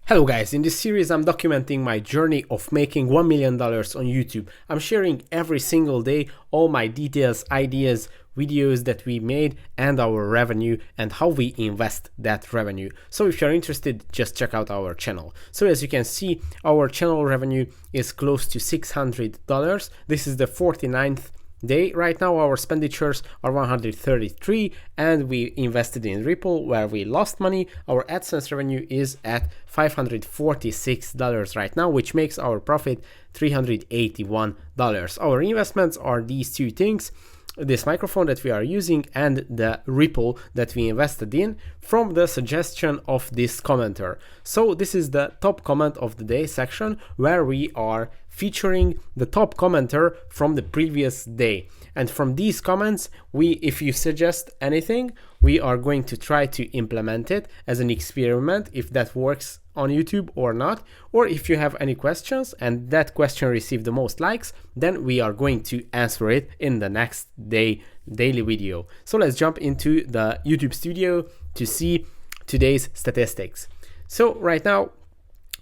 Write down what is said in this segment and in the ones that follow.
Hello guys, in this series I'm documenting my journey of making $1 million on YouTube. I'm sharing every single day all my details, ideas, videos that we made and our revenue and how we invest that revenue. So if you're interested, just check out our channel. So as you can see, our channel revenue is close to $600. This is the 49th day. Right now our expenditures are 133 and we invested in Ripple where we lost money. Our AdSense revenue is at $546 right now, which makes our profit $381. Our investments are these two things: this microphone that we are using and the Ripple that we invested in from the suggestion of this commenter. So this is the top comment of the day section where we are featuring the top commenter from the previous day. And from these comments, if you suggest anything, we are going to try to implement it as an experiment if that works on YouTube or not. Or if you have any questions and that question received the most likes, then we are going to answer it in the next daily video. So let's jump into the YouTube studio to see today's statistics. So right now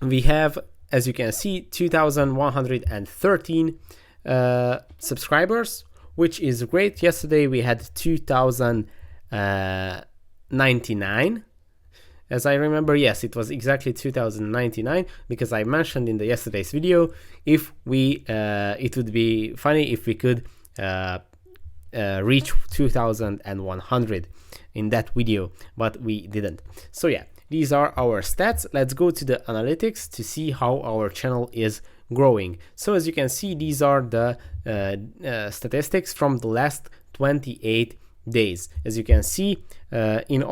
we have, as you can see, 2,113 subscribers, which is great. Yesterday we had 2,099. As I remember, yes, it was exactly 2,099 because I mentioned in the yesterday's video if we it would be funny if we could reach 2,100 in that video, but we didn't. So yeah, these are our stats. Let's go to the analytics to see how our channel is growing. So as you can see, these are the statistics from the last 28 days. As you can see, in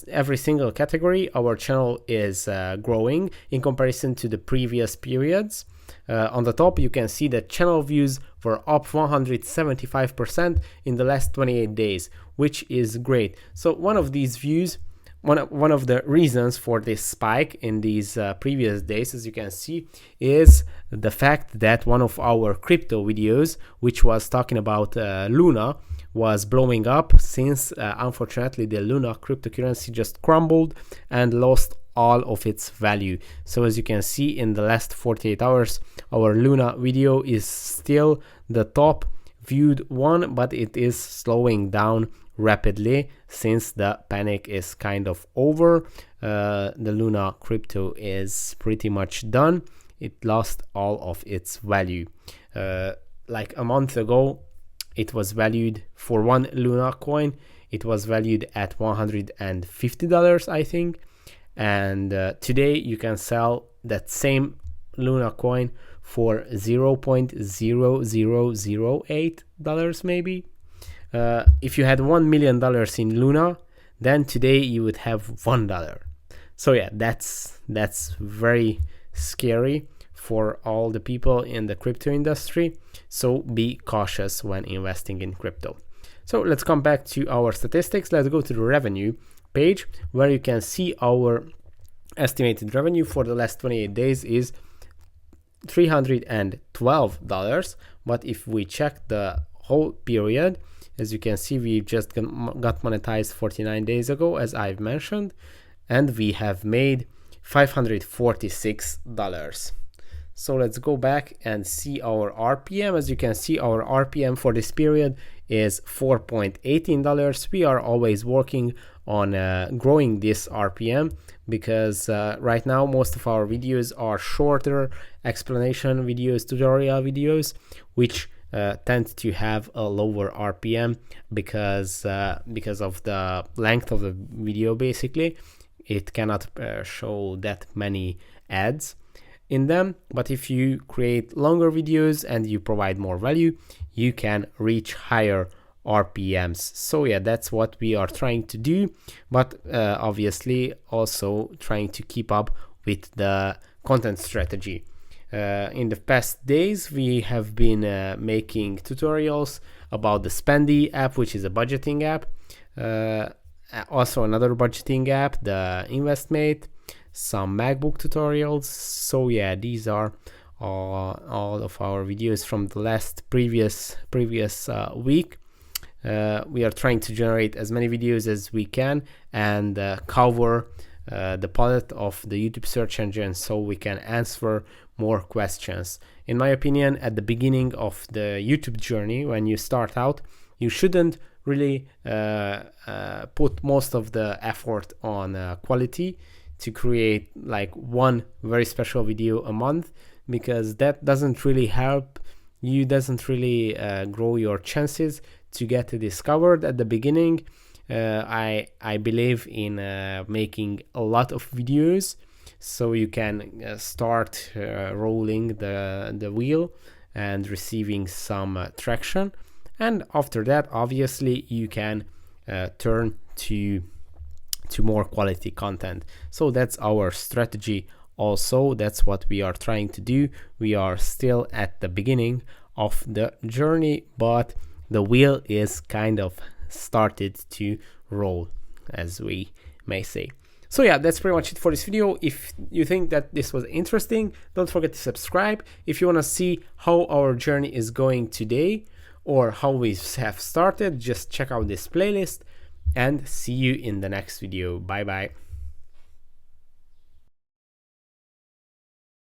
every single category, our channel is growing in comparison to the previous periods. On the top, you can see that channel views were up 175% in the last 28 days, which is great. So one of these views, one of the reasons for this spike in these previous days, as you can see, is the fact that one of our crypto videos, which was talking about Luna, was blowing up since unfortunately the Luna cryptocurrency just crumbled and lost all of its value. So as you can see, in the last 48 hours, our Luna video is still the top viewed one, but it is slowing down rapidly since the panic is kind of over. The Luna crypto is pretty much done. It lost all of its value. Like a month ago, it was valued for one Luna coin. It was valued at $150, I think. And today you can sell that same Luna coin for $0.0008 maybe. If you had $1 million in Luna, then today you would have $1. So yeah, that's very scary for all the people in the crypto industry. So be cautious when investing in crypto. So let's come back to our statistics. Let's go to the revenue page where you can see our estimated revenue for the last 28 days is $312. But if we check the whole period, as you can see, we just got monetized 49 days ago, as I've mentioned, and we have made $546. So let's go back and see our RPM. As you can see, our RPM for this period is $4.18. We are always working on growing this RPM because right now most of our videos are shorter explanation videos, tutorial videos, which tend to have a lower RPM because of the length of the video. Basically, it cannot show that many ads in them. But if you create longer videos and you provide more value, you can reach higher RPMs. So yeah, that's what we are trying to do, but obviously also trying to keep up with the content strategy. In the past days, we have been making tutorials about the Spendy app, which is a budgeting app. Also another budgeting app, the Investmate, some MacBook tutorials. So yeah, these are all of our videos from the last previous week. We are trying to generate as many videos as we can and cover the palette of the YouTube search engine so we can answer more questions. In my opinion, at the beginning of the YouTube journey, when you start out, you shouldn't really put most of the effort on quality to create like one very special video a month, because that doesn't really help you, doesn't really grow your chances to get discovered at the beginning. I believe in making a lot of videos so you can start rolling the wheel and receiving some traction, and after that obviously you can turn to more quality content. So that's our strategy. Also, that's what we are trying to do. We are still at the beginning of the journey, but the wheel is kind of started to roll, as we may say. So yeah, that's pretty much it for this video. If you think that this was interesting, don't forget to subscribe. If you want to see how our journey is going today or how we have started, just check out this playlist, and see you in the next video. Bye bye.